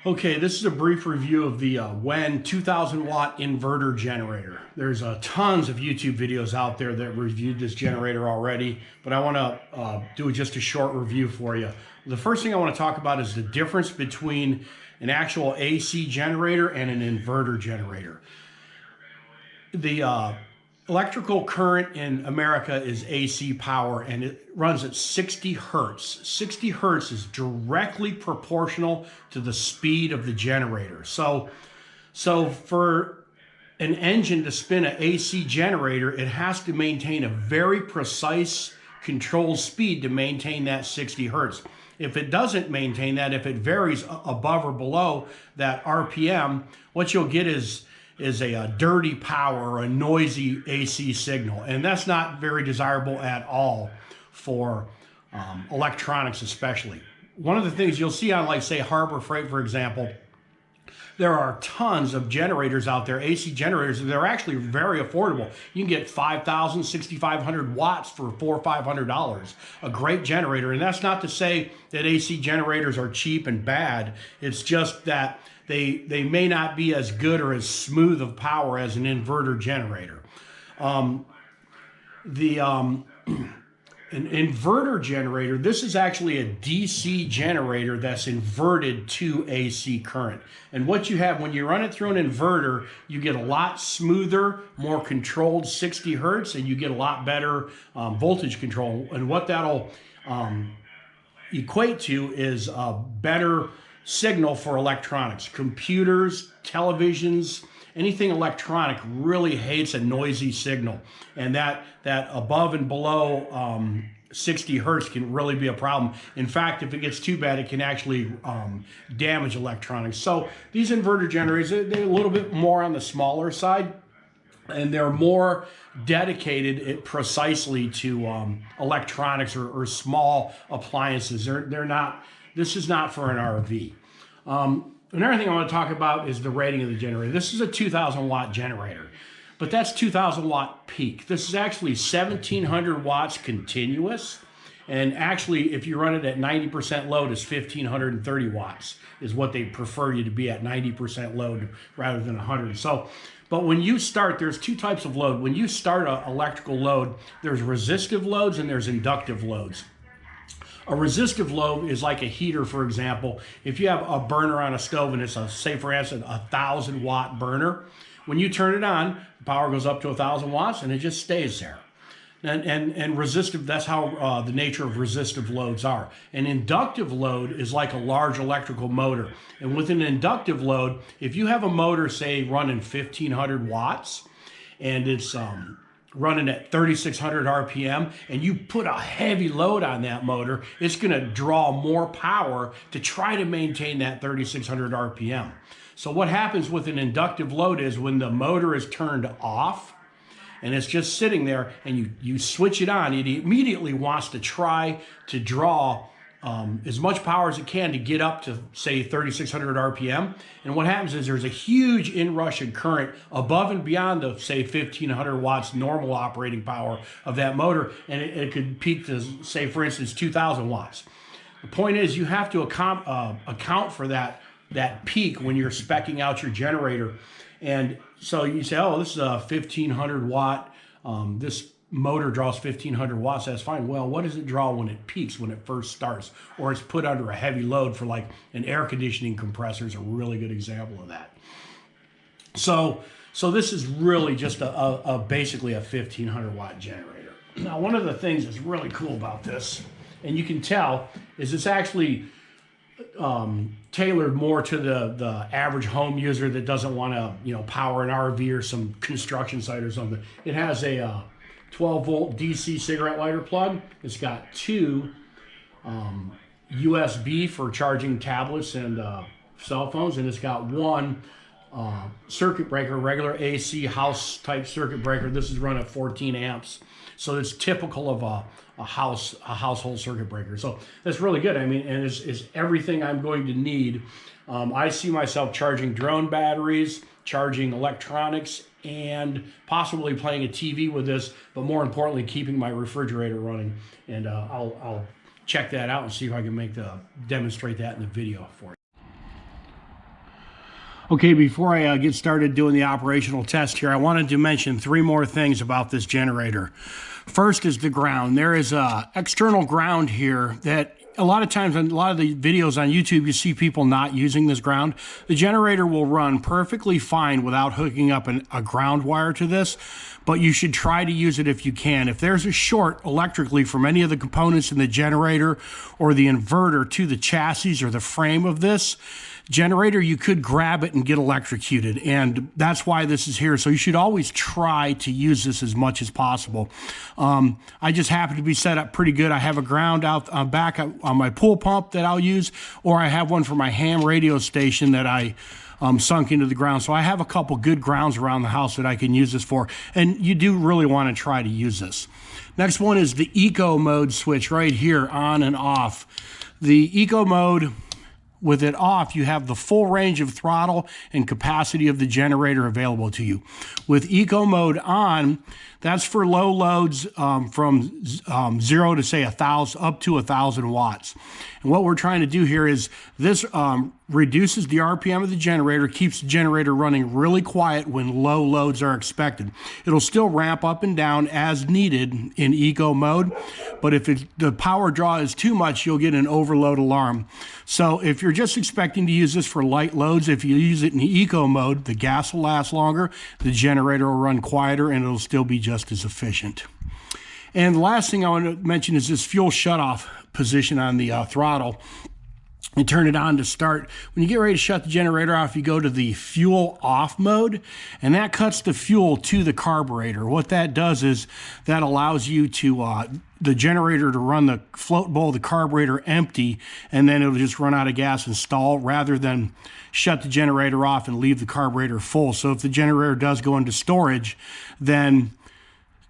Okay, this is a brief review of the WEN 2000 watt inverter generator. There's tons of YouTube videos out there that reviewed this generator already, but I want to do just a short review for you. The first thing I want to talk about is the difference between an actual AC generator and an inverter generator. The electrical current in America is AC power, and it runs at 60 hertz. 60 hertz is directly proportional to the speed of the generator. So for an engine to spin an AC generator, it has to maintain a very precise controlled speed to maintain that 60 hertz. If it doesn't maintain that, if it varies above or below that RPM, what you'll get is a dirty power or a noisy AC signal. And that's not very desirable at all for electronics especially. One of the things you'll see on, like, say, Harbor Freight, for example, there are tons of generators out there, AC generators, that are actually very affordable. You can get 5,000, 6,500 watts for $400 or $500, a great generator. And that's not to say that AC generators are cheap and bad. It's just that they may not be as good or as smooth of power as an inverter generator. An inverter generator, this is actually a DC generator that's inverted to AC current. And what you have when you run it through an inverter, you get a lot smoother, more controlled 60 hertz, and you get a lot better voltage control. And what that'll equate to is a better signal for electronics. Computers, televisions, anything electronic really hates a noisy signal, and that above and below 60 hertz can really be a problem. In fact, if it gets too bad, it can actually damage electronics. So these inverter generators, they're a little bit more on the smaller side, and they're more dedicated precisely to electronics or small appliances. They're not. This is not for an RV. Another thing I want to talk about is the rating of the generator. This is a 2,000 watt generator, but that's 2,000 watt peak. This is actually 1,700 watts continuous. And actually, if you run it at 90% load, it's 1,530 watts is what they prefer you to be at, 90% load rather than 100. So, but when you start, there's two types of load. When you start an electrical load, there's resistive loads and there's inductive loads. A resistive load is like a heater, for example. If you have a burner on a stove and it's say for instance, 1,000 watt burner, when you turn it on, the power goes up to 1,000 watts and it just stays there. And resistive, that's how the nature of resistive loads are. An inductive load is like a large electrical motor. And with an inductive load, if you have a motor, say, running 1,500 watts, and it's running at 3,600 RPM, and you put a heavy load on that motor, it's going to draw more power to try to maintain that 3,600 RPM. So what happens with an inductive load is when the motor is turned off and it's just sitting there and you switch it on, it immediately wants to try to draw as much power as it can to get up to, say, 3,600 RPM. And what happens is there's a huge inrush of current above and beyond the, say, 1,500 watts normal operating power of that motor, and it could peak to, say, for instance, 2,000 watts. The point is you have to account for that peak when you're speccing out your generator. And so you say, oh, this is a 1,500 watt, this motor draws 1,500 watts, that's fine. Well, what does it draw when it peaks, when it first starts, or it's put under a heavy load? For like an air conditioning compressor is a really good example of that. So this is really just basically a 1,500 watt generator. Now, one of the things that's really cool about this, and you can tell, is it's actually tailored more to the average home user that doesn't want to, power an RV or some construction site or something. It has a 12-volt DC cigarette lighter plug. It's got two USB for charging tablets and cell phones, and it's got one circuit breaker, regular AC house type circuit breaker. This is run at 14 amps, so it's typical of a household circuit breaker. So that's really good. I mean, and it's everything I'm going to need. I see myself charging drone batteries, charging electronics, and possibly playing a TV with this, but more importantly, keeping my refrigerator running. And I'll check that out and see if I can demonstrate that in the video for you. Okay, before I get started doing the operational test here, I wanted to mention 3 more things about this generator. First is the ground. There is a external ground here that a lot of times in a lot of the videos on YouTube, you see people not using this ground. The generator will run perfectly fine without hooking up a ground wire to this, but you should try to use it if you can. If there's a short electrically from any of the components in the generator or the inverter to the chassis or the frame of this generator, you could grab it and get electrocuted, and that's why this is here. So you should always try to use this as much as possible. I just happen to be set up pretty good. I have a ground out back on my pool pump that I'll use, or I have one for my ham radio station that I sunk into the ground. So I have a couple good grounds around the house that I can use this for, and you do really want to try to use this. Next one is the eco mode switch right here, on and off. The eco mode, with it off, you have the full range of throttle and capacity of the generator available to you. With eco mode on, that's for low loads from 0 to say 1,000 up to 1,000 watts. And what we're trying to do here is this reduces the RPM of the generator, keeps the generator running really quiet when low loads are expected. It'll still ramp up and down as needed in eco mode, but if the power draw is too much, you'll get an overload alarm. So if you're just expecting to use this for light loads, if you use it in eco mode, the gas will last longer, the generator will run quieter, and it'll still be just as efficient. And the last thing I want to mention is this fuel shutoff position on the throttle. You turn it on to start. When you get ready to shut the generator off, you go to the fuel off mode, and that cuts the fuel to the carburetor. What that does is that allows you to the generator to run the float bowl of the carburetor empty, and then it'll just run out of gas and stall, rather than shut the generator off and leave the carburetor full. So if the generator does go into storage, then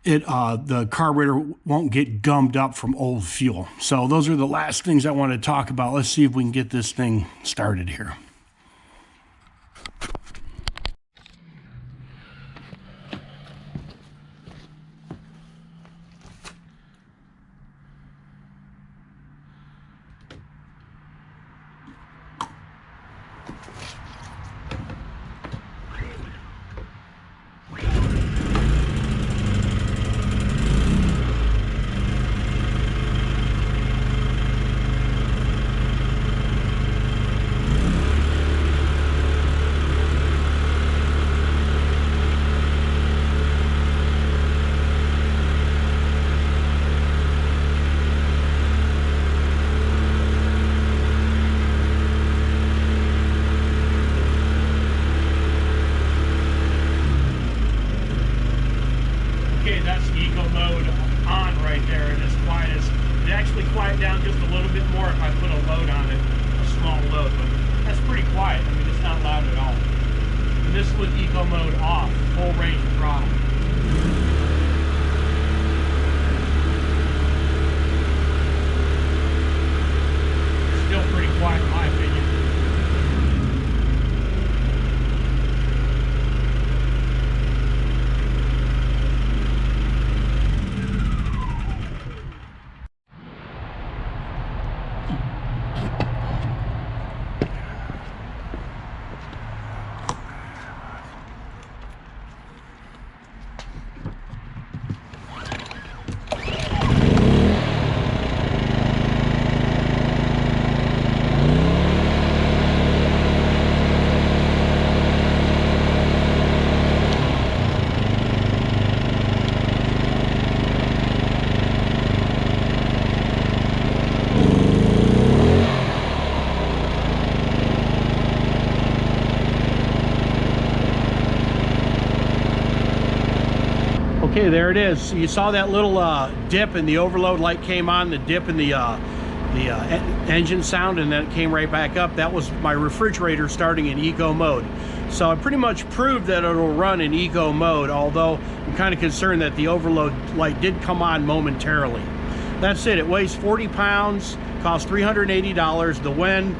the carburetor won't get gummed up from old fuel. So those are the last things I want to talk about. Let's see if we can get this thing started here. That's the eco mode on right there, and it's quiet. It actually quiet down just a little bit more if I put a load on it, a small load, but that's pretty quiet. I mean, it's not loud at all. And this is with eco mode off, full range of throttle. Still pretty quiet in my opinion. Okay, there it is. So you saw that little dip, and the overload light came on, the dip in the engine sound, and then it came right back up. That was my refrigerator starting in eco mode. So I pretty much proved that it'll run in eco mode, although I'm kind of concerned that the overload light did come on momentarily. That's it. It weighs 40 pounds, costs $380. The Wen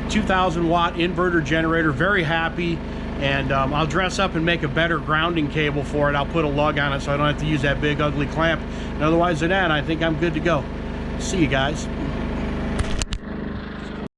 2000 watt inverter generator. Very happy. And I'll dress up and make a better grounding cable for it. I'll put a lug on it so I don't have to use that big ugly clamp. And otherwise than that, I think I'm good to go. See you guys.